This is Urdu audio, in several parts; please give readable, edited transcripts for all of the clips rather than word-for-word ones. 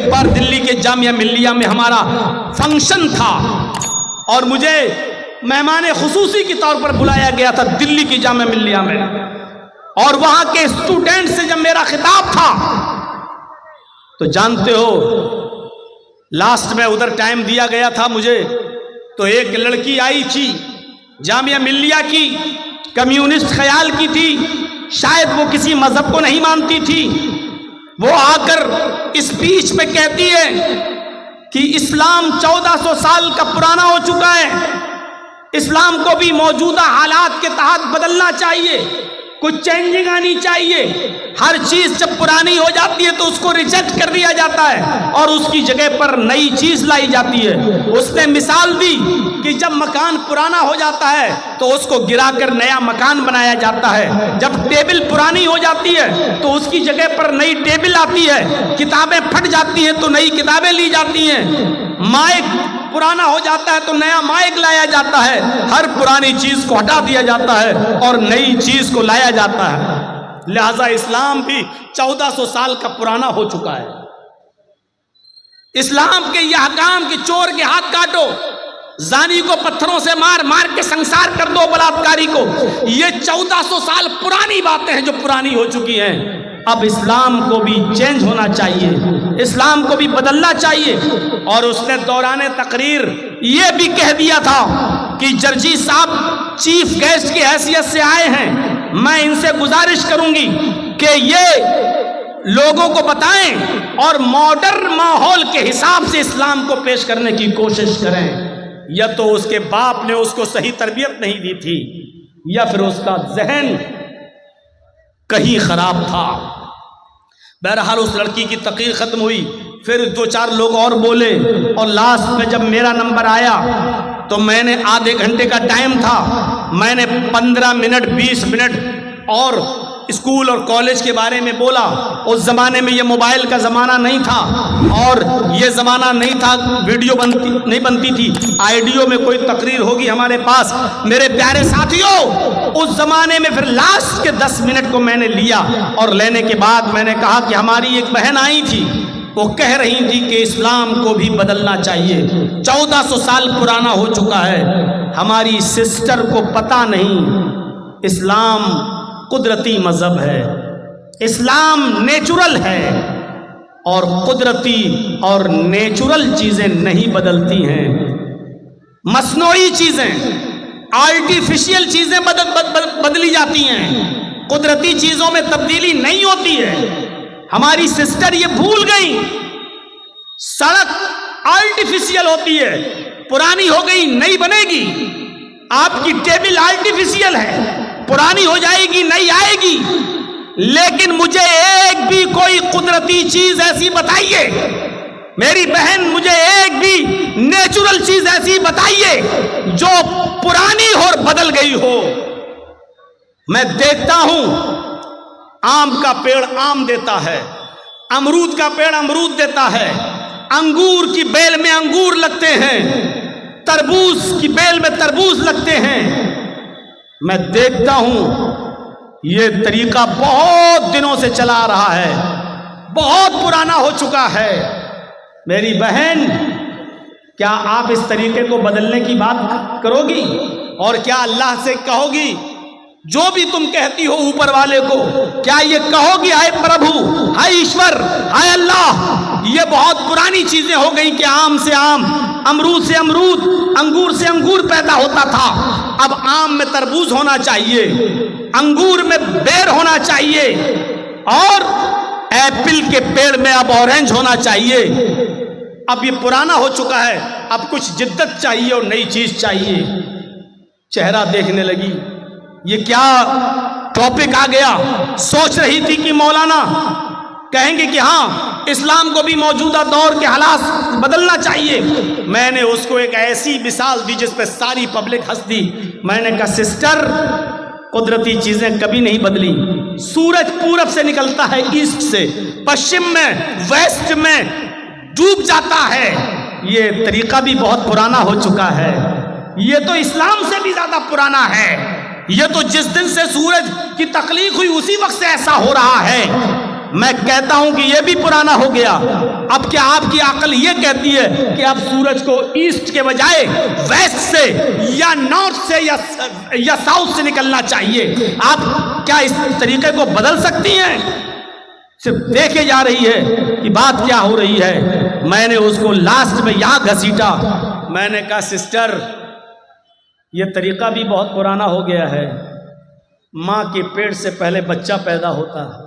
ایک بار دلی کے جامعہ ملیہ میں ہمارا فنکشن تھا اور مجھے مہمان خصوصی کے طور پر بلایا گیا تھا دلی کی جامعہ ملیہ میں، اور وہاں کے اسٹوڈنٹ سے جب میرا خطاب تھا تو جانتے ہو لاسٹ میں ادھر ٹائم دیا گیا تھا مجھے، تو ایک لڑکی آئی تھی جامعہ ملیہ کی، کمیونسٹ خیال کی تھی، شاید وہ کسی مذہب کو نہیں مانتی تھی، وہ آ کر اسپیچ میں کہتی ہے کہ اسلام 1400 سال کا پرانا ہو چکا ہے، اسلام کو بھی موجودہ حالات کے تحت بدلنا چاہیے، کچھ چینجنگ آنی چاہیے، ہر چیز جب پرانی ہو جاتی ہے تو اس کو ریجیکٹ کر دیا جاتا ہے اور اس کی جگہ پر نئی چیز لائی جاتی ہے۔ اس نے مثال دی کہ جب مکان پرانا ہو جاتا ہے تو اس کو گرا کر نیا مکان بنایا جاتا ہے، جب ٹیبل پرانی ہو جاتی ہے تو اس کی جگہ پر نئی ٹیبل آتی ہے، کتابیں پھٹ جاتی ہیں تو نئی کتابیں لی جاتی ہیں، مائک پرانا ہو جاتا ہے تو نیا مائک لایا جاتا ہے، ہر پرانی چیز کو ہٹا دیا جاتا ہے اور نئی چیز کو لایا جاتا ہے۔ لہذا اسلام بھی 1400 سال کا پرانا ہو چکا ہے۔ اسلام کے یہ حکام کہ چور کے ہاتھ کاٹو، زانی کو پتھروں سے مار مار کے سنسار کر دو، بلاತ್ಕಾری کو، یہ 1400 سال پرانی باتیں ہیں جو پرانی ہو چکی ہیں۔ اب اسلام کو بھی چینج ہونا چاہیے، اسلام کو بھی بدلنا چاہیے۔ اور اس نے دوران تقریر یہ بھی کہہ دیا تھا کہ جرجی صاحب چیف گیسٹ کی حیثیت سے آئے ہیں، میں ان سے گزارش کروں گی کہ یہ لوگوں کو بتائیں اور ماڈرن ماحول کے حساب سے اسلام کو پیش کرنے کی کوشش کریں۔ یا تو اس کے باپ نے اس کو صحیح تربیت نہیں دی تھی یا پھر اس کا ذہن کہیں خراب تھا۔ بہرحال اس لڑکی کی تقریر ختم ہوئی، پھر 2-4 لوگ اور بولے، اور لاسٹ میں جب میرا نمبر آیا تو میں نے آدھے گھنٹے کا ٹائم تھا، میں نے 15 منٹ 20 منٹ اور اسکول اور کالج کے بارے میں بولا۔ اس زمانے میں یہ موبائل کا زمانہ نہیں تھا اور یہ زمانہ نہیں تھا ویڈیو نہیں بنتی تھی، آئیڈیو میں کوئی تقریر ہوگی ہمارے پاس۔ میرے پیارے ساتھیوں، اس زمانے میں پھر لاسٹ کے 10 منٹ کو میں نے لیا، اور لینے کے بعد میں نے کہا کہ ہماری ایک بہن آئی تھی، وہ کہہ رہی تھی کہ اسلام کو بھی بدلنا چاہیے، 1400 سال پرانا ہو چکا ہے۔ ہماری سسٹر کو پتہ نہیں اسلام قدرتی مذہب ہے، اسلام نیچرل ہے، اور قدرتی اور نیچرل چیزیں نہیں بدلتی ہیں، مصنوعی چیزیں، آرٹیفیشل چیزیں بدلی جاتی ہیں، قدرتی چیزوں میں تبدیلی نہیں ہوتی ہے۔ ہماری سسٹر یہ بھول گئی، سڑک آرٹیفیشل ہوتی ہے، پرانی ہو گئی نئی بنے گی، آپ کی ٹیبل آرٹیفیشل ہے، پرانی ہو جائے گی نئی آئے گی، لیکن مجھے ایک بھی کوئی قدرتی چیز ایسی بتائیے، میری بہن مجھے ایک بھی نیچرل چیز ایسی بتائیے جو پرانی اور بدل گئی ہو۔ میں دیکھتا ہوں آم کا پیڑ آم دیتا ہے، امرود کا پیڑ امرود دیتا ہے، انگور کی بیل میں انگور لگتے ہیں، تربوز کی بیل میں تربوز لگتے ہیں۔ میں دیکھتا ہوں یہ طریقہ بہت دنوں سے چلا آ رہا ہے، بہت پرانا ہو چکا ہے۔ میری بہن، کیا آپ اس طریقے کو بدلنے کی بات کرو گی؟ اور کیا اللہ سے کہو گی جو بھی تم کہتی ہو اوپر والے کو، کیا یہ کہو گی ہائے پربھو، ہائے ایشور، ہائے اللہ، یہ بہت پرانی چیزیں ہو گئی کہ آم سے آم، امرود سے امرود، انگور سے انگور پیدا ہوتا تھا، اب آم میں تربوز ہونا چاہیے، انگور میں بیر ہونا چاہیے، اور ایپل کے پیڑ میں اب اورنج ہونا چاہیے۔ اب یہ پرانا ہو چکا ہے، اب کچھ جدت چاہیے اور نئی چیز چاہیے۔ چہرہ دیکھنے لگی، یہ کیا ٹاپک آ گیا؟ سوچ رہی تھی کہ مولانا کہیں گے کہ ہاں اسلام کو بھی موجودہ دور کے حالات بدلنا چاہیے۔ میں نے اس کو ایک ایسی مثال دی جس پہ ساری پبلک ہنس دی۔ میں نے کہا سسٹر، قدرتی چیزیں کبھی نہیں بدلی، سورج پورب سے نکلتا ہے ایسٹ سے، پشچم میں ویسٹ میں ڈوب جاتا ہے، یہ طریقہ بھی بہت پرانا ہو چکا ہے، یہ تو اسلام سے بھی زیادہ پرانا ہے، یہ تو جس دن سے سورج کی تخلیق ہوئی اسی وقت سے ایسا ہو رہا ہے۔ میں کہتا ہوں کہ یہ بھی پرانا ہو گیا. اب کیا آپ کی عقل یہ کہتی ہے کہ اب سورج کو ایسٹ کے بجائے ویسٹ سے یا نارتھ سے یا ساؤتھ سے نکلنا چاہیے؟ آپ کیا اس طریقے کو بدل سکتی ہیں؟ صرف دیکھے جا رہی ہے کہ بات کیا ہو رہی ہے. میں نے اس کو لاسٹ میں یہاں گھسیٹا. میں نے کہا سسٹر یہ طریقہ بھی بہت پرانا ہو گیا ہے. ماں کے پیٹ سے پہلے بچہ پیدا ہوتا ہے،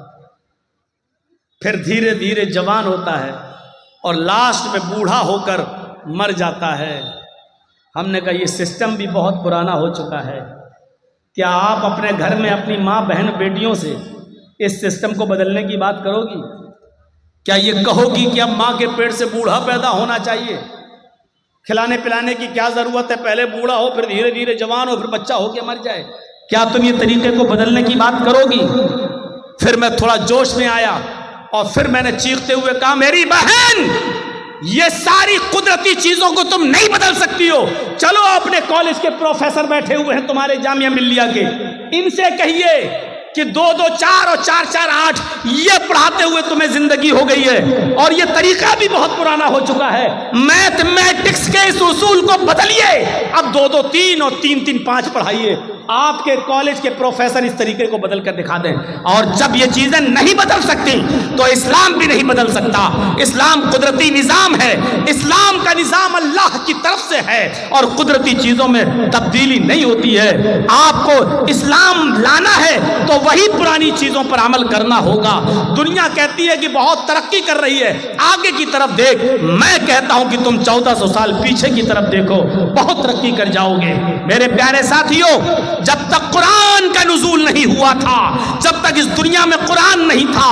پھر دھیرے دھیرے جوان ہوتا ہے اور لاسٹ میں بوڑھا ہو کر مر جاتا ہے. ہم نے کہا یہ سسٹم بھی بہت پرانا ہو چکا ہے. کیا آپ اپنے گھر میں اپنی ماں بہن بیٹیوں سے اس سسٹم کو بدلنے کی بات کرو گی؟ کیا یہ کہو گی کہ اب ماں کے پیٹ سے بوڑھا پیدا ہونا چاہیے؟ کھلانے پلانے کی کیا ضرورت ہے؟ پہلے بوڑھا ہو پھر دھیرے دھیرے جوان ہو پھر بچہ ہو کے مر جائے. کیا تم یہ طریقے کو بدلنے کی بات کرو گی؟ پھر میں تھوڑا جوش میں آیا اور پھر میں نے چیختے ہوئے کہا میری بہن یہ ساری قدرتی چیزوں کو تم نہیں بدل سکتی ہو. چلو اپنے کالج کے پروفیسر بیٹھے ہوئے ہیں تمہارے جامعہ ملیہ کے، ان سے کہیے کہ 2 2 4 اور 4 4 8 یہ پڑھاتے ہوئے تمہیں زندگی ہو گئی ہے اور یہ طریقہ بھی بہت پرانا ہو چکا ہے. میتھمیٹکس کے اس اصول کو بدلیے. اب 2 2 3 اور 3 3 5 پڑھائیے. آپ کے کالج کے پروفیسر اس طریقے کو بدل کر دکھا دیں. اور جب یہ چیزیں نہیں بدل سکتی تو اسلام بھی نہیں بدل سکتا. اسلام قدرتی نظام ہے. اسلام کا نظام اللہ کی طرف سے ہے اور قدرتی چیزوں میں تبدیلی نہیں ہوتی ہے. آپ کو اسلام لانا ہے تو وہی پرانی چیزوں پر عمل کرنا ہوگا. دنیا کہتی ہے کہ بہت ترقی کر رہی ہے، آگے کی طرف دیکھ. میں کہتا ہوں کہ تم 1400 سال پیچھے کی طرف دیکھو، بہت ترقی کر جاؤ گے. میرے پیارے ساتھیوں، جب تک قرآن کا نزول نہیں ہوا تھا، جب تک اس دنیا میں قرآن نہیں تھا،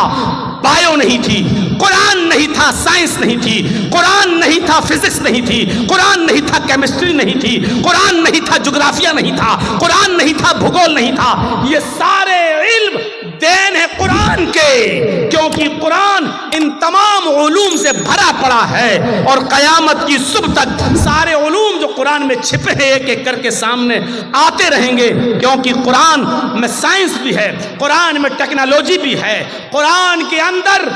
بایو نہیں تھی، قرآن نہیں تھا، سائنس نہیں تھی، قرآن نہیں تھا، فزکس نہیں تھی، قرآن نہیں تھا، کیمسٹری نہیں تھی، قرآن نہیں تھا، جغرافیہ نہیں تھا، قرآن نہیں تھا، بھگول نہیں تھا. یہ سارے علم دین ہے قرآن کے، کیونکہ قرآن ان تمام علوم سے بھرا پڑا ہے اور قیامت کی صبح تک سارے علوم جو قرآن میں چھپے ہیں ایک ایک کر کے سامنے آتے رہیں گے. کیونکہ قرآن میں سائنس بھی ہے، قرآن میں ٹیکنالوجی بھی ہے، قرآن کے اندر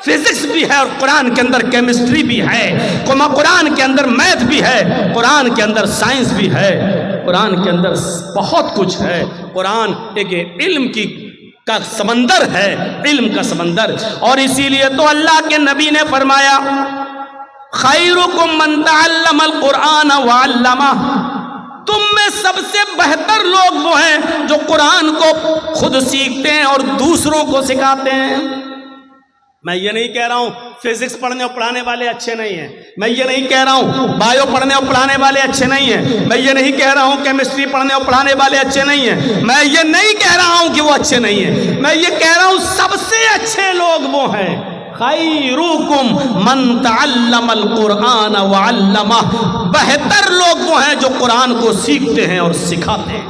فزکس بھی ہے اور قرآن کے اندر کیمسٹری بھی ہے، قرآن کے اندر میتھ بھی ہے، قرآن کے اندر سائنس بھی ہے، قرآن کے اندر بہت کچھ ہے. قرآن ایک علم کا سمندر ہے، علم کا سمندر. اور اسی لیے تو اللہ کے نبی نے فرمایا خیرکم من تعلم القرآن وعلمہ، تم میں سب سے بہتر لوگ وہ ہیں جو قرآن کو خود سیکھتے ہیں اور دوسروں کو سکھاتے ہیں. میں یہ نہیں کہہ رہا ہوں فزکس پڑھنے اور پڑھانے والے اچھے نہیں ہیں، میں یہ نہیں کہہ رہا ہوں بایو پڑھنے اور پڑھانے والے اچھے نہیں ہیں، میں یہ نہیں کہہ رہا ہوں کیمسٹری پڑھنے اور پڑھانے والے اچھے نہیں ہیں، میں یہ نہیں کہہ رہا ہوں کہ وہ اچھے نہیں ہیں. میں یہ کہہ رہا ہوں سب سے اچھے لوگ وہ ہیں خیرکم من تعلم القرآن وعلمہ، بہتر لوگ وہ ہیں جو قرآن کو سیکھتے ہیں اور سکھاتے ہیں.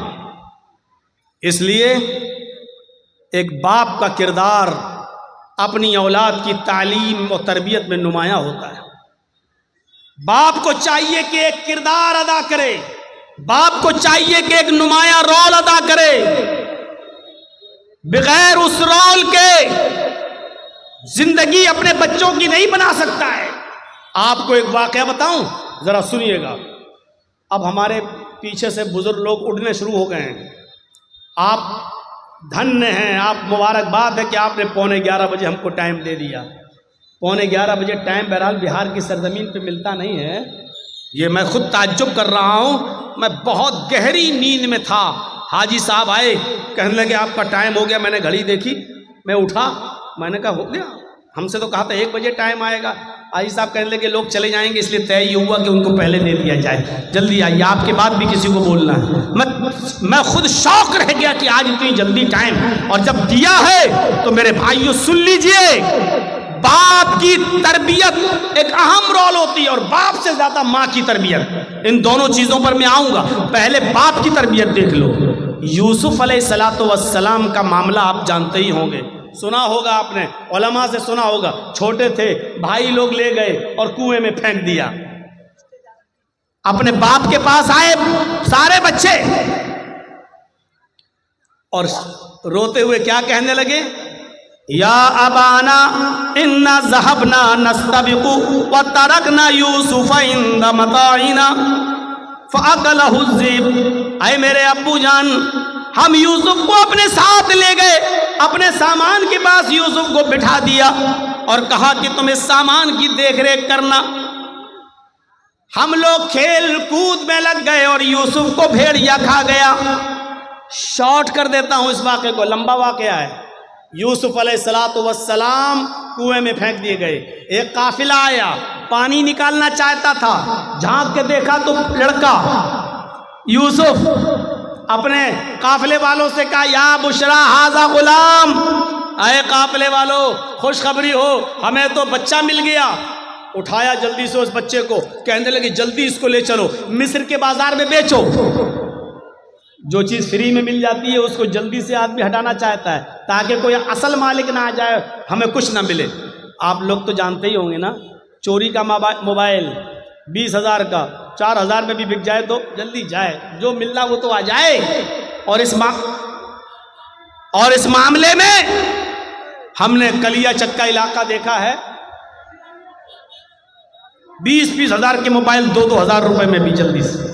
اس لیے ایک باپ کا کردار اپنی اولاد کی تعلیم و تربیت میں نمایاں ہوتا ہے. باپ کو چاہیے کہ ایک کردار ادا کرے، باپ کو چاہیے کہ ایک نمایاں رول ادا کرے. بغیر اس رول کے زندگی اپنے بچوں کی نہیں بنا سکتا ہے. آپ کو ایک واقعہ بتاؤں، ذرا سنیے گا. اب ہمارے پیچھے سے بزرگ لوگ اٹھنے شروع ہو گئے ہیں. آپ دھن ہیں، آپ مبارکباد ہے کہ آپ نے 11:15 بجے ہم کو ٹائم دے دیا. 11:15 بجے ٹائم بہرحال بہار کی سرزمین پہ ملتا نہیں ہے. یہ میں خود تعجب کر رہا ہوں. میں بہت گہری نیند میں تھا. حاجی صاحب آئے، کہنے لگے آپ کا ٹائم ہو گیا. میں نے گھڑی دیکھی، میں اٹھا، میں نے کہا ہو گیا؟ ہم سے تو کہا تھا 1 بجے ٹائم آئے گا. حاجی صاحب کہنے لگے لوگ چلے جائیں گے اس لیے طے یہ ہوا کہ ان کو پہلے دے دیا جائے، جلدی آئیے، آپ کے بعد بھی کسی کو بولنا ہے. میں خود شوق رہ گیا کہ آج اتنی جلدی ٹائم، اور جب دیا ہے تو میرے بھائیوں سن لیجئے، باپ کی تربیت ایک اہم رول ہوتی ہے اور باپ سے زیادہ ماں کی تربیت. ان دونوں چیزوں پر میں آؤں گا. پہلے باپ کی تربیت دیکھ لو. یوسف علیہ السلام کا معاملہ آپ جانتے ہی ہوں گے، سنا ہوگا آپ نے، علماء سے سنا ہوگا. چھوٹے تھے، بھائی لوگ لے گئے اور کنویں میں پھینک دیا. اپنے باپ کے پاس آئے سارے بچے اور روتے ہوئے کیا کہنے لگے؟ یا ابانا انا ذهبنا نستبق وترکنا یوسف عند متاعنا فاکلہ الذئب، اے میرے ابو جان، ہم یوسف کو اپنے ساتھ لے گئے، اپنے سامان کے پاس یوسف کو بٹھا دیا اور کہا کہ تم اس سامان کی دیکھ ریکھ کرنا۔ ہم لوگ کھیل کود میں لگ گئے اور یوسف کو بھیڑیا کھا گیا۔ شارٹ کر دیتا ہوں اس واقعے کو، لمبا واقعہ ہے۔ یوسف علیہ السلام کنویں میں پھینک دیے گئے، ایک قافلہ آیا، پانی نکالنا چاہتا تھا، جھانک کے دیکھا تو لڑکا یوسف اپنے قافلے والوں سے کہا یا بشرا ھذا غلام، اے قافلے والوں خوشخبری ہو، ہمیں تو بچہ مل گیا۔ اٹھایا جلدی سے اس بچے کو، کہنے لگے جلدی اس کو لے چلو مصر کے بازار میں بیچو۔ جو چیز فری میں مل جاتی ہے اس کو جلدی سے آدمی ہٹانا چاہتا ہے تاکہ کوئی اصل مالک نہ آ جائے، ہمیں کچھ نہ ملے۔ آپ لوگ تو جانتے ہی ہوں گے نا، چوری کا موبائل 20,000 کا 4,000 میں بھی بک جائے تو جلدی جائے، جو مل رہا وہ تو آ جائے۔ اور اس معاملے میں ہم نے کلیا چکا علاقہ دیکھا ہے، 20-20 ہزار کے موبائل 2-2 ہزار روپے میں بھی جلدی سے۔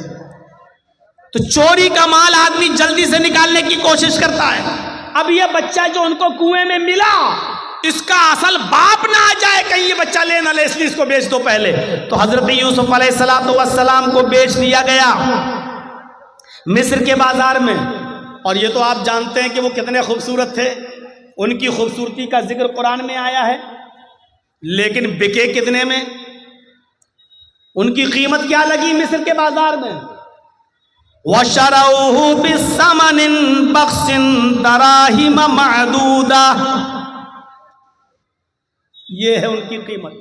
تو چوری کا مال آدمی جلدی سے نکالنے کی کوشش کرتا ہے۔ اب یہ بچہ جو ان کو کنویں میں ملا، اس کا اصل باپ نہ آ جائے کہیں یہ بچہ لے نہ لے، اس لیے اس کو بیچ دو پہلے۔ تو حضرت یوسف علیہ السلام کو بیچ دیا گیا مصر کے بازار میں۔ اور یہ تو آپ جانتے ہیں کہ وہ کتنے خوبصورت تھے، ان کی خوبصورتی کا ذکر قرآن میں آیا ہے، لیکن بکے کتنے میں؟ ان کی قیمت کیا لگی مصر کے بازار میں؟ وَشَرَوْهُ بِثَمَنٍ بَخْسٍ دَرَاهِمَ مَعْدُودَةٍ، یہ ہے ان کی قیمت۔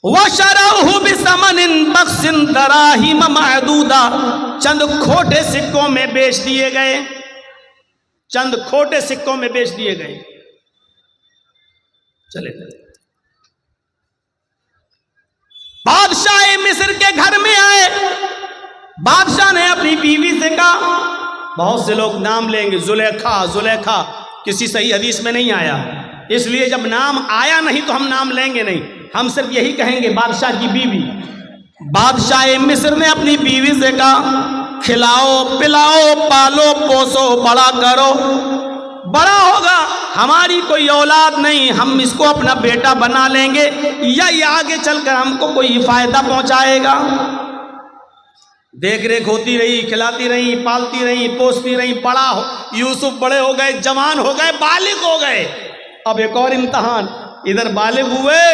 وَشَرَوْهُ بِثَمَنٍ بَخْسٍ دَرَاهِمَ مَعْدُودَةٍ، چند کھوٹے سکوں میں بیچ دیے گئے، چند کھوٹے سکوں میں بیچ دیے گئے۔ چلے بادشاہ مصر کے گھر میں آئے، بادشاہ نے اپنی بیوی سے کہا، بہت سے لوگ نام لیں گے، زلیخا کسی صحیح حدیث میں نہیں آیا، اس لیے جب نام آیا نہیں تو ہم نام لیں گے نہیں، ہم صرف یہی کہیں گے بادشاہ کی بیوی۔ بادشاہ مصر نے اپنی بیوی سے کہا، کھلاؤ پلاؤ پالو پوسو بڑا کرو، بڑا ہوگا ہماری کوئی اولاد نہیں، ہم اس کو اپنا بیٹا بنا لیں گے، یا یہ آگے چل کر ہم کو کوئی فائدہ پہنچائے گا۔ دیکھ ریکھ ہوتی رہی، کھلاتی رہی، پالتی رہی، پوستی رہی، بڑا یوسف بڑے ہو گئے، جوان ہو گئے، بالغ ہو گئے۔ اب ایک اور امتحان، ادھر بالغ ہوئے،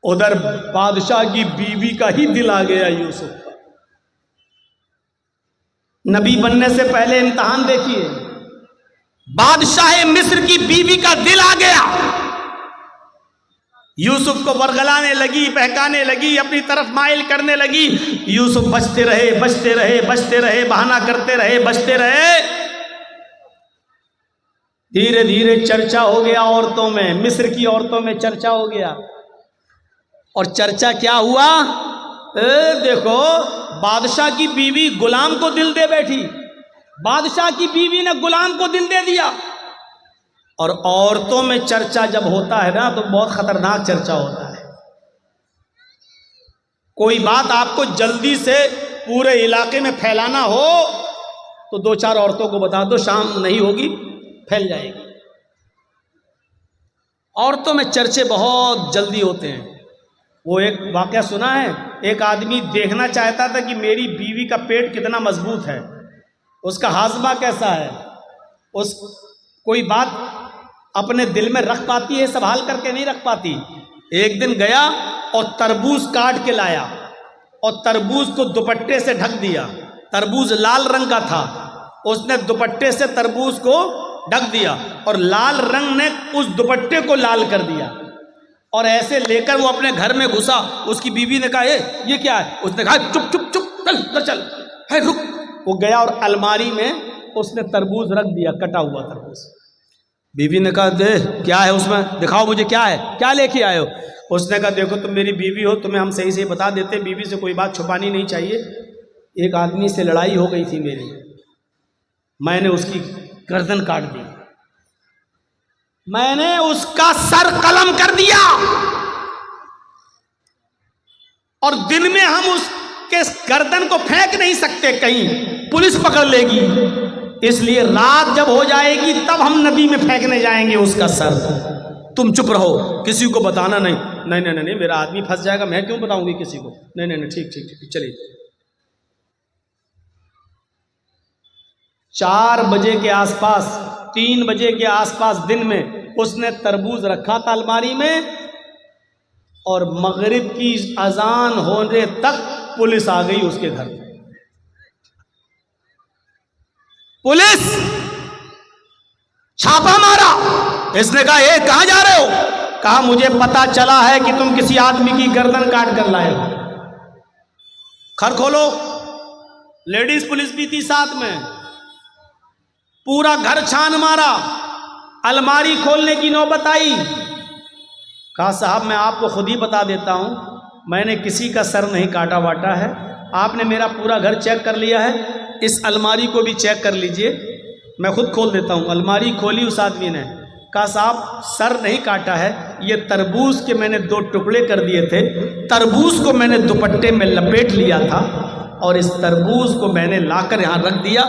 ادھر بادشاہ کی بیوی کا ہی دل آ گیا یوسف کا۔ نبی بننے سے پہلے امتحان دیکھیے، بادشاہ مصر کی بیوی کا دل آ گیا، یوسف کو ورغلانے لگی، بہکانے لگی، اپنی طرف مائل کرنے لگی۔ یوسف بچتے رہے، بہانہ کرتے رہے، بچتے رہے۔ دھیرے دھیرے چرچا ہو گیا عورتوں میں، مصر کی عورتوں میں چرچا ہو گیا۔ اور چرچا کیا ہوا؟ دیکھو بادشاہ کی بیوی غلام کو دل دے بیٹھی، بادشاہ کی بیوی نے غلام کو دل دے دیا۔ اور عورتوں میں چرچا جب ہوتا ہے نا تو بہت خطرناک چرچا ہوتا ہے۔ کوئی بات آپ کو جلدی سے پورے علاقے میں پھیلانا ہو تو 2-4 عورتوں کو بتا دو، شام نہیں ہوگی پھیل جائے گی۔ عورتوں میں چرچے بہت جلدی ہوتے ہیں۔ وہ ایک واقعہ سنا ہے، ایک آدمی دیکھنا چاہتا تھا کہ میری بیوی کا پیٹ کتنا مضبوط ہے، اس کا ہاضمہ کیسا ہے، اس کوئی بات اپنے دل میں رکھ پاتی ہے، سنبھال کر کے نہیں رکھ پاتی۔ ایک دن گیا اور تربوز کاٹ کے لایا اور تربوز کو دوپٹے سے ڈھک دیا۔ تربوز لال رنگ کا تھا، اس نے دوپٹے سے تربوز کو ڈھک دیا اور لال رنگ نے اس دوپٹے کو لال کر دیا، اور ایسے لے کر وہ اپنے گھر میں گھسا۔ اس کی بیوی نے کہا یہ کیا ہے؟ اس نے کہا چپ چپ چپ چل رک۔ وہ گیا اور الماری میں اس نے تربوز رکھ دیا، کٹا ہوا تربوز۔ بیوی نے کہا دے کیا ہے اس میں، دکھاؤ مجھے کیا ہے، کیا لے کے آئے ہو؟ اس نے کہا دیکھو تم میری بیوی ہو، تمہیں ہم صحیح سے بتا دیتے، بیوی سے کوئی بات چھپانی نہیں چاہیے۔ ایک آدمی سے لڑائی ہو گئی تھی میری، میں نے اس کی گردن کاٹ دی، میں نے اس کا سر قلم کر دیا، اور دن میں ہم اس کے گردن کو پھینک نہیں سکتے، کہیں پولیس پکڑ لے گی، اس لیے رات جب ہو جائے گی تب ہم ندی میں پھینکنے جائیں گے اس کا سر۔ تم چپ رہو، کسی کو بتانا نہیں۔ نہیں نہیں نہیں، میرا آدمی پھنس جائے گا، میں کیوں بتاؤں گی کسی کو؟ نہیں نہیں نہیں، ٹھیک ٹھیک ٹھیک، چلیے۔ 4 بجے کے آس پاس، 3 بجے کے آس پاس دن میں اس نے تربوز رکھا تھا الماری میں، اور مغرب کی اذان ہونے تک پولیس آ گئی اس کے گھر۔ پولیس چھاپا مارا، اس نے کہا اے کہاں جا رہے ہو؟ کہا مجھے پتا چلا ہے کہ تم کسی آدمی کی گردن کاٹ کر لائے ہو۔ گھر کھولو، لیڈیز پولیس بھی تھی ساتھ میں، پورا گھر چھان مارا، الماری کھولنے کی نوبت آئی۔ کہا صاحب میں آپ کو خود ہی بتا دیتا ہوں، میں نے کسی کا سر نہیں کاٹا واٹا ہے، آپ نے میرا پورا گھر چیک کر لیا ہے، اس الماری کو بھی چیک کر لیجئے، میں خود کھول دیتا ہوں۔ الماری کھولی اس آدمی نے، کہا صاحب سر نہیں کاٹا ہے، یہ تربوز کے میں نے 2 ٹکڑے کر دیے تھے، تربوز کو میں نے دوپٹے میں لپیٹ لیا تھا، اور اس تربوز کو میں نے لا کر یہاں رکھ دیا،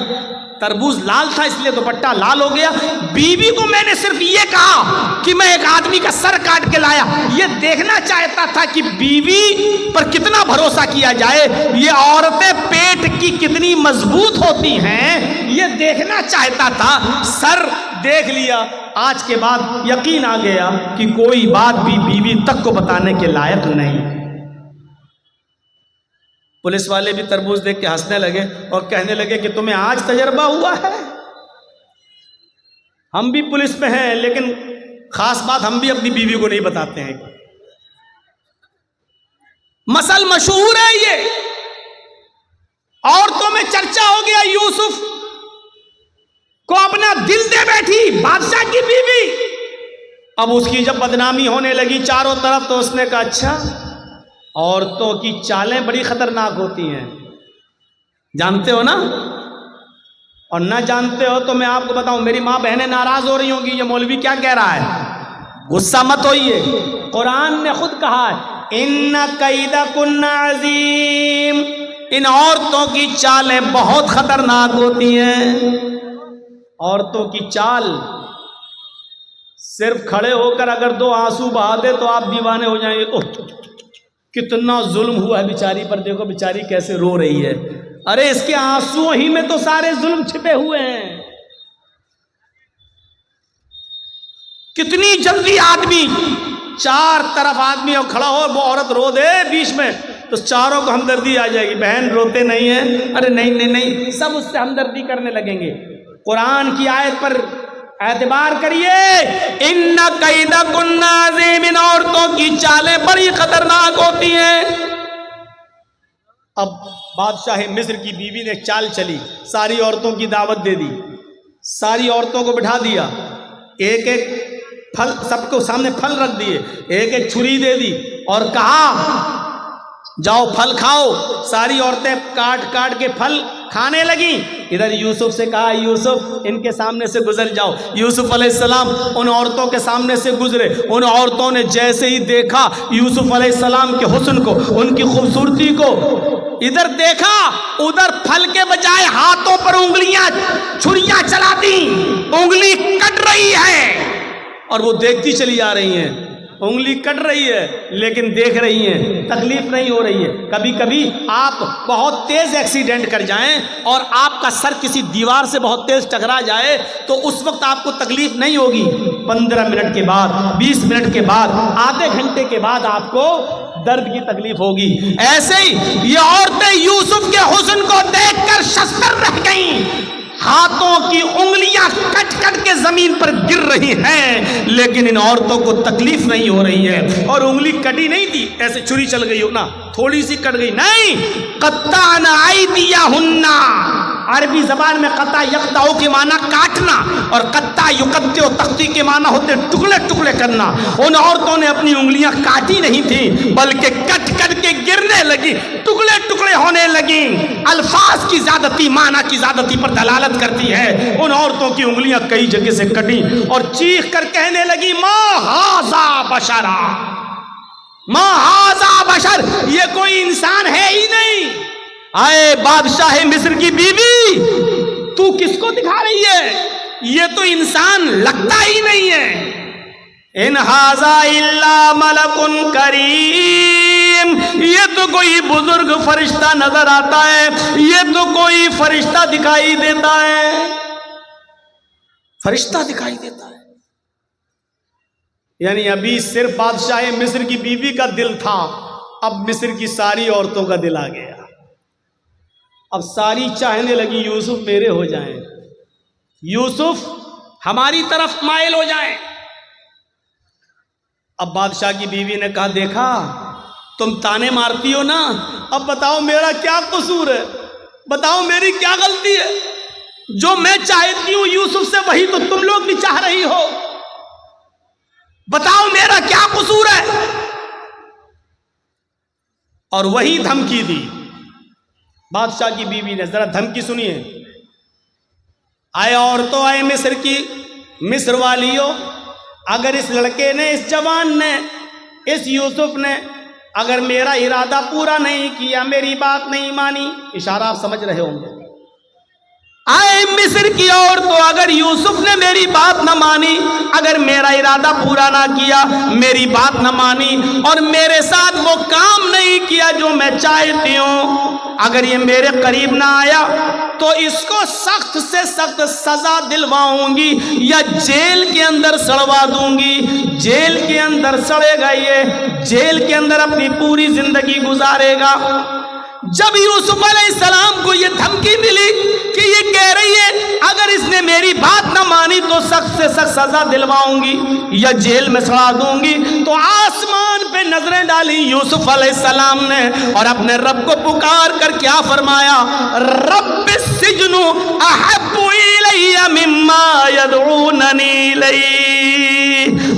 تربوز لال تھا اس لیے دوپٹہ لال ہو گیا۔ بیوی کو میں نے صرف یہ کہا کہ میں ایک آدمی کا سر کاٹ کے لایا، یہ دیکھنا چاہتا تھا کہ بیوی پر کتنا بھروسہ کیا جائے، یہ عورتیں پیٹ کی کتنی مضبوط ہوتی ہیں، یہ دیکھنا چاہتا تھا۔ سر دیکھ لیا، آج کے بعد یقین آ گیا کہ کوئی بات بھی بیوی تک کو بتانے کے لائق نہیں۔ پولیس والے بھی تربوز دیکھ کے ہنسنے لگے اور کہنے لگے کہ تمہیں آج تجربہ ہوا ہے؟ ہم بھی پولیس میں ہیں، لیکن خاص بات ہم بھی اپنی بیوی کو نہیں بتاتے ہیں۔ مسل مشہور ہے، یہ عورتوں میں چرچا ہو گیا۔ یوسف کو اپنا دل دے بیٹھی بادشاہ کی بیوی، اب اس کی جب بدنامی ہونے لگی چاروں طرف، تو اس نے کہا اچھا عورتوں کی چالیں بڑی خطرناک ہوتی ہیں، جانتے ہو نا؟ اور نہ جانتے ہو تو میں آپ کو بتاؤں، میری ماں بہنیں ناراض ہو رہی ہوں گی، یہ مولوی کیا کہہ رہا ہے، غصہ مت ہوئیے، قرآن نے خود کہا ہے ان کیدکن عظیم، ان عورتوں کی چالیں بہت خطرناک ہوتی ہیں۔ عورتوں کی چال، صرف کھڑے ہو کر اگر 2 آنسو بہا دے تو آپ دیوانے ہو جائیں گے، اوہ کتنا ظلم ہوا ہے بیچاری پر، دیکھو بیچاری کیسے رو رہی ہے، ارے اس کے آنسو ہی میں تو سارے ظلم چھپے ہوئے ہیں۔ کتنی جلدی آدمی، 4 طرف آدمی اور کھڑا ہو، وہ عورت رو دے بیچ میں تو چاروں کو ہمدردی آ جائے گی، بہن روتے نہیں ہیں، ارے نہیں نہیں نہیں، سب اس سے ہمدردی کرنے لگیں گے۔ قرآن کی آیت پر اعتبار کریے، ان کیدکن عظیم، ان عورتوں کی چالیں بڑی خطرناک ہوتی ہیں۔ اب بادشاہ مصر کی بیوی نے چال چلی، ساری عورتوں کی دعوت دے دی، ساری عورتوں کو بٹھا دیا، ایک ایک پھل سب کو سامنے پھل رکھ دیے، ایک ایک چھری دے دی اور کہا جاؤ پھل کھاؤ۔ ساری عورتیں کاٹ کاٹ کے پھل کھانے لگیں۔ ادھر یوسف سے کہا یوسف ان کے سامنے سے گزر جاؤ۔ یوسف علیہ السلام ان عورتوں کے سامنے سے گزرے، ان عورتوں نے جیسے ہی دیکھا یوسف علیہ السلام کے حسن کو، ان کی خوبصورتی کو، ادھر دیکھا ادھر پھل کے بجائے ہاتھوں پر انگلیاں چھریاں چلا دیں، انگلی کٹ رہی ہے اور وہ دیکھتی چلی آ رہی ہیں، انگلی کٹ رہی ہے لیکن دیکھ رہی ہیں، تکلیف نہیں ہو رہی ہے۔ کبھی کبھی آپ بہت تیز ایکسیڈنٹ کر جائیں اور آپ کا سر کسی دیوار سے بہت تیز ٹکرا جائے تو اس وقت آپ کو تکلیف نہیں ہوگی، 15 منٹ کے بعد، 20 منٹ کے بعد، آدھے گھنٹے کے بعد آپ کو درد کی تکلیف ہوگی۔ ایسے ہی یہ عورتیں یوسف کے حسن کو دیکھ کر شستر رہ گئیں، ہاتھوں کی انگلیاں کٹ کٹ کے زمین پر گر رہی ہیں، لیکن ان عورتوں کو تکلیف نہیں ہو رہی ہے۔ اور انگلی کٹی نہیں تھی ایسے چھری چل گئی ہو نا، تھوڑی سی کٹ گئی، نہیں، قطعنا ایدیہن، عربی زبان میں قطع یقطع کے معنی کاٹنا اور قطع یقطع تختی کے معنی ہوتے ٹکڑے ٹکڑے کرنا۔ ان عورتوں نے اپنی انگلیاں کاٹی نہیں تھی بلکہ کٹ کٹ کے گرنے لگی، ٹکڑے ٹکڑے ہونے لگیں. الفاظ کی زیادتی معنی کی زیادتی پر دلالت کرتی ہے. ان عورتوں کی انگلیاں کئی جگہ سے کٹی اور چیخ کر کہنے لگی ما ھذا بشرا، ما ھذا بشر، یہ کوئی انسان ہے ہی نہیں. آئے بادشاہ مصر کی بیوی، تو کس کو دکھا رہی ہے؟ یہ تو انسان لگتا ہی نہیں ہے. ان ھذا الا ملک کریم، یہ تو کوئی بزرگ فرشتہ نظر آتا ہے، یہ تو کوئی فرشتہ دکھائی دیتا ہے، فرشتہ دکھائی دیتا ہے. یعنی ابھی صرف بادشاہ مصر کی بیوی کا دل تھا، اب مصر کی ساری عورتوں کا دل آ گیا. اب ساری چاہنے لگی یوسف میرے ہو جائیں، یوسف ہماری طرف مائل ہو جائیں. اب بادشاہ کی بیوی نے کہا دیکھا تم تانے مارتی ہو نا، اب بتاؤ میرا کیا قصور ہے، بتاؤ میری کیا غلطی ہے؟ جو میں چاہتی ہوں یوسف سے وہی تو تم لوگ بھی چاہ رہی ہو، بتاؤ میرا کیا قصور ہے؟ اور وہی دھمکی دی بادشاہ کی بیوی نے. ذرا دھمکی سنیے. آئے عورتوں، آئے مصر کی، مصر والیوں، اگر اس لڑکے نے، اس جوان نے، اس یوسف نے اگر میرا ارادہ پورا نہیں کیا، میری بات نہیں مانی، اشارہ آپ سمجھ رہے ہوں گے. آئے مصر کی عورتوں، اگر یوسف نے میری بات نہ مانی، اگر میرا ارادہ پورا نہ کیا، میری بات نہ مانی اور میرے ساتھ وہ کام نہیں کیا جو میں چاہتی ہوں، اگر یہ میرے قریب نہ آیا تو اس کو سخت سے سخت سزا دلواؤں گی یا جیل کے اندر سڑوا دوں گی. جیل کے اندر سڑے گا، یہ جیل کے اندر اپنی پوری زندگی گزارے گا. جب یوسف علیہ السلام کو یہ دھمکی ملی کہ یہ کہہ رہی ہے اگر اس نے میری بات نہ مانی تو سخت سے سخت سزا دلواؤں گی یا جیل میں سڑا دوں گی، تو آسمان پہ نظریں ڈالی یوسف علیہ السلام نے اور اپنے رب کو پکار کر کیا فرمایا؟ رب السجن احب الی مما یدعوننی الیہ.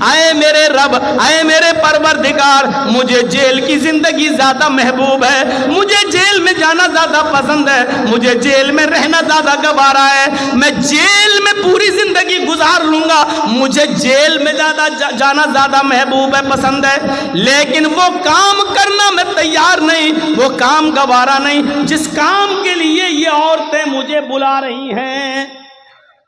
اے میرے رب، اے میرے پروردگار، مجھے جیل کی زندگی زیادہ محبوب ہے، مجھے جیل میں جانا زیادہ پسند ہے، مجھے جیل میں رہنا زیادہ گوارا ہے، میں جیل میں پوری زندگی گزار لوں گا، مجھے جیل میں جانا زیادہ محبوب ہے، پسند ہے. لیکن وہ کام کرنا میں تیار نہیں، وہ کام گوارا نہیں جس کام کے لیے یہ عورتیں مجھے بلا رہی ہیں.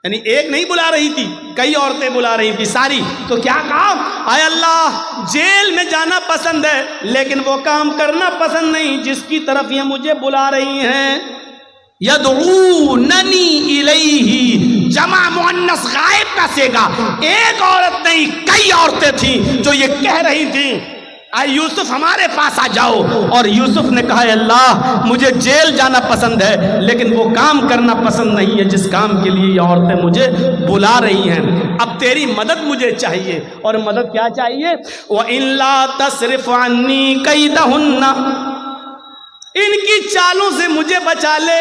یعنی ایک نہیں بلا رہی تھی، کئی عورتیں بلا رہی تھی ساری. تو کیا کہا؟ اے اللہ، جیل میں جانا پسند ہے لیکن وہ کام کرنا پسند نہیں جس کی طرف یہ مجھے بلا رہی ہیں. یدعوننی الیہ، جمع مؤنث غائب کا صیغہ، ایک عورت نہیں کئی عورتیں تھیں جو یہ کہہ رہی تھیں اے یوسف ہمارے پاس آ جاؤ. اور یوسف نے کہا اے اللہ، مجھے جیل جانا پسند ہے لیکن وہ کام کرنا پسند نہیں ہے جس کام کے لیے یہ عورتیں مجھے بلا رہی ہیں. اب تیری مدد مجھے چاہیے. اور مدد کیا چاہیے؟ وَإِن لَا تَصْرِفْ عَنِّي كَيْدَهُنَّ، ان کی چالوں سے مجھے بچا لے.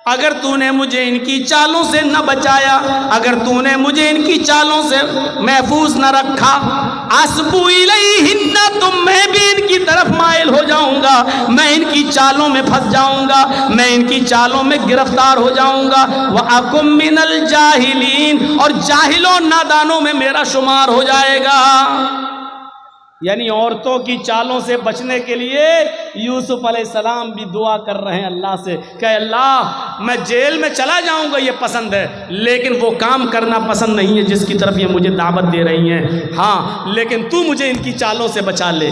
اگر تو نے مجھے ان کی چالوں سے نہ بچایا، اگر تو نے مجھے ان کی چالوں سے محفوظ نہ رکھا، اَسْبُ إِلَيْهِنَّ، تو میں بھی ان کی طرف مائل ہو جاؤں گا، میں ان کی چالوں میں پھنس جاؤں گا، میں ان کی چالوں میں گرفتار ہو جاؤں گا. وَأَكُن مِّنَ الْجَاهِلِينَ، اور جاہلوں نادانوں میں میرا شمار ہو جائے گا. یعنی عورتوں کی چالوں سے بچنے کے لیے یوسف علیہ السلام بھی دعا کر رہے ہیں اللہ سے کہ اللہ، میں جیل میں چلا جاؤں گا یہ پسند ہے لیکن وہ کام کرنا پسند نہیں ہے جس کی طرف یہ مجھے دعوت دے رہی ہیں. ہاں لیکن تو مجھے ان کی چالوں سے بچا لے.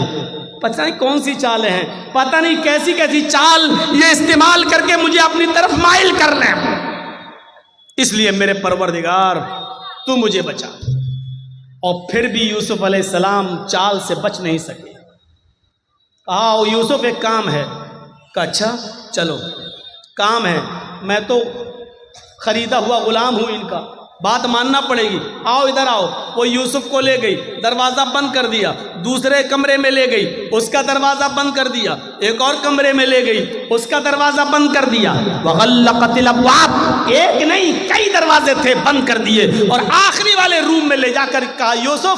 پتہ نہیں کون سی چالیں ہیں، پتہ نہیں کیسی کیسی چال یہ استعمال کر کے مجھے اپنی طرف مائل کر لیں. اس لیے میرے پروردگار تو مجھے بچا. اور پھر بھی یوسف علیہ السلام چال سے بچ نہیں سکے. آؤ یوسف، ایک کام ہے. کہ اچھا چلو کام ہے، میں تو خریدا ہوا غلام ہوں ان کا، بات ماننا پڑے گی. آؤ ادھر آؤ. وہ یوسف کو لے گئی، دروازہ بند کر دیا. دوسرے کمرے میں لے گئی، اس کا دروازہ بند کر دیا. ایک اور کمرے میں لے گئی، اس کا دروازہ بند کر دیا. وغلقت الابواب، ایک نہیں کئی دروازے تھے بند کر دیے. اور آخری والے روم میں لے جا کر کہا یوسف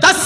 10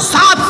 7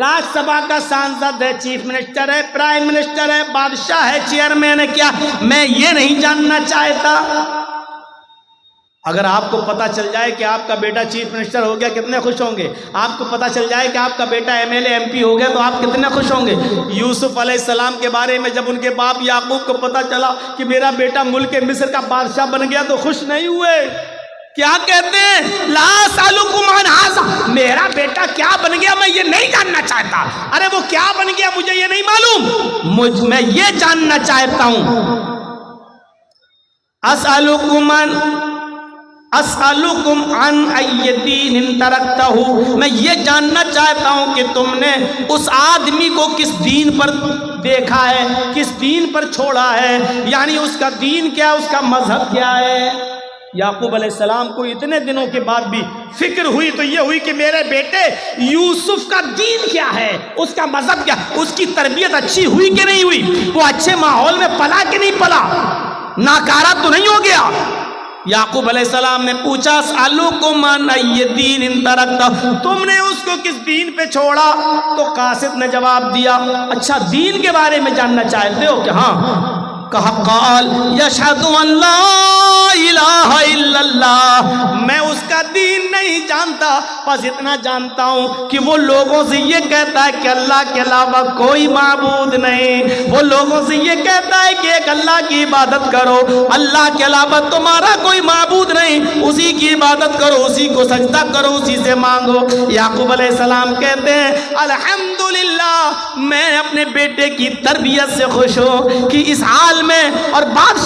راج سبھا کا سانسد ہے، چیف منسٹر ہے، پرائم منسٹر ہے، بادشاہ ہے، چیئرمین ہے، کیا میں یہ نہیں جاننا چاہتا؟ اگر آپ کو پتا چل جائے کہ آپ کا بیٹا چیف منسٹر ہو گیا کتنے خوش ہوں گے؟ آپ کو پتا چل جائے کہ آپ کا بیٹا M L A M P ہو گیا تو آپ کتنے خوش ہوں گے؟ یوسف علیہ السلام کے بارے میں جب ان کے باپ یعقوب کو پتا چلا کہ میرا بیٹا ملک مصر کا بادشاہ بن گیا تو خوش نہیں ہوئے؟ کیا کہتے ہیں؟ لا اسألکم عن ھذا، میرا بیٹا کیا بن گیا میں یہ نہیں جاننا چاہتا۔ ارے وہ کیا بن گیا مجھے یہ نہیں معلوم، میں یہ جاننا چاہتا ہوں۔ اسألکم عن ای دین ترکتہ، میں یہ جاننا چاہتا ہوں کہ تم نے اس آدمی کو کس دین پر دیکھا ہے، کس دین پر چھوڑا ہے، یعنی اس کا دین کیا ہے، اس کا مذہب کیا ہے۔ یعقوب علیہ السلام کو اتنے دنوں کے بعد بھی فکر ہوئی تو یہ ہوئی کہ میرے بیٹے یوسف کا دین کیا ہے، اس کا مذہب کیا، اس کی تربیت اچھی ہوئی کہ نہیں ہوئی، وہ اچھے ماحول میں پلا کہ نہیں پلا، ناکارہ تو نہیں ہو گیا۔ یعقوب علیہ السلام نے پوچھا اسألکم عن ای دین ترکتہ، تم نے اس کو کس دین پہ چھوڑا؟ تو قاصد نے جواب دیا اچھا دین کے بارے میں جاننا چاہتے ہو کہ ہاں؟ کہا قال یشہد ان لا الہ الا اللہ، میں اس کا دین نہیں جانتا، بس اتنا جانتا ہوں کہ وہ لوگوں سے یہ کہتا ہے کہ اللہ کے علاوہ کوئی معبود نہیں، وہ لوگوں سے یہ کہتا ہے کہ ایک اللہ کی عبادت کرو، اللہ کے علاوہ تمہارا کوئی معبود نہیں، اسی کی عبادت کرو، اسی کو سجدہ کرو، اسی سے مانگو۔ یعقوب علیہ السلام کہتے ہیں الحمدللہ، میں اپنے بیٹے کی تربیت سے خوش ہوں کہ اس حال میں اور بات